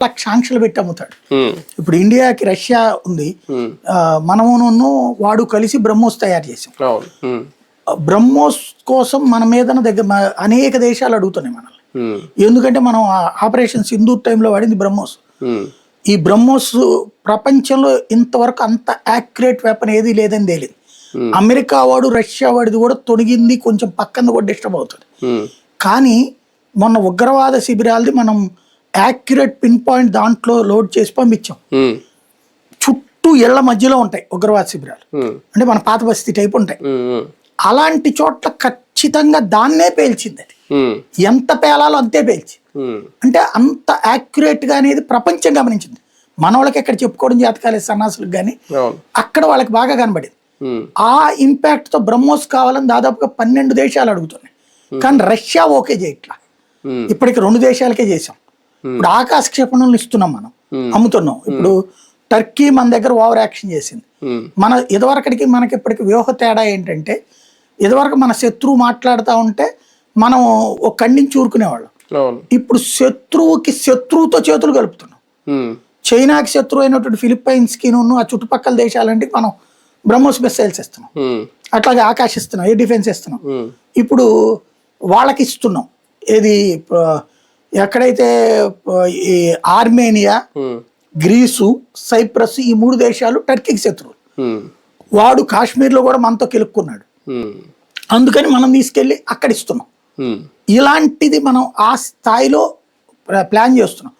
లక్ష ఆంక్షలు పెట్టి అమ్ముతాడు. ఇప్పుడు ఇండియాకి రష్యా ఉంది, మనమును వాడు కలిసి బ్రహ్మోస్ తయారు చేసాం. బ్రహ్మోస్ కోసం మన మీద అనేక దేశాలు అడుగుతున్నాయి మనల్ని. ఎందుకంటే మనం ఆపరేషన్ సింధూర్ టైంలో వాడింది బ్రహ్మోస్. ఈ బ్రహ్మోస్ ప్రపంచంలో ఇంతవరకు అంత యాక్యురేట్ వెపన్ ఏది లేదని తేలింది. అమెరికా వాడు రష్యా వాడిది కూడా తొడిగింది, కొంచెం పక్కన కూడా డిస్టర్బ్ అవుతుంది. కానీ మొన్న ఉగ్రవాద శిబిరాలది మనం యాక్యురేట్ పిన్ పాయింట్ దాంట్లో లోడ్ చేసి పంపించాం. చుట్టూ ఇళ్ల మధ్యలో ఉంటాయి ఉగ్రవాద శిబిరాలు, అంటే మన పాత బస్తీ టైప్ ఉంటాయి. అలాంటి చోట్ల ఖచ్చితంగా దాన్నే పేల్చింది. అది ఎంత పేలాలో అంతే పేల్చి, అంటే అంత యాక్యురేట్ గా అనేది ప్రపంచం గమనించింది. మన వాళ్ళకి ఎక్కడ చెప్పుకోవడం జాతకాలే సన్నాసులకు కానీ అక్కడ వాళ్ళకి బాగా కనబడింది. ఆ ఇంపాక్ట్ తో బ్రహ్మోస్ కావాలని దాదాపుగా 12 దేశాలు అడుగుతున్నాయి. కానీ రష్యా ఓకే చేయట్లా. ఇప్పటికి 2 దేశాలకే చేసాం. ఇప్పుడు ఆకాశ క్షిపణులను ఇస్తున్నాం, మనం అమ్ముతున్నాం. ఇప్పుడు టర్కీ మన దగ్గర ఓవర్ యాక్షన్ చేసింది. మన ఇదివరకటికి మనకి ఇప్పటికి వ్యూహ తేడా ఏంటంటే, ఇదివరకు మన శత్రువు మాట్లాడుతూ ఉంటే మనం ఒక ఖండించి ఊరుకునేవాళ్ళం. ఇప్పుడు శత్రువుకి శత్రువుతో చేతులు కలుపుతున్నాం. చైనాకి శత్రువు అయినటువంటి ఫిలిప్పైన్స్ కి ఆ చుట్టుపక్కల దేశాలంటే మనం బ్రహ్మోస్ మిసైల్స్ ఇస్తున్నాం, అట్లాగే ఆకాశ ఇస్తున్నాం, ఎయిర్ డిఫెన్స్ ఇస్తున్నాం. ఇప్పుడు వాళ్ళకి ఇస్తున్నాం. ఏది ఎక్కడైతే ఈ ఆర్మేనియా, గ్రీసు, సైప్రస్ ఈ 3 దేశాలు టర్కీకి శత్రువులు. వాడు కాశ్మీర్లో కూడా మనతో కెలుక్కున్నాడు. అందుకని మనం తీసుకెళ్ళి అక్కడ ఇస్తున్నాం. ఇలాంటిది మనం ఆ స్థాయిలో ప్లాన్ చేస్తున్నాం.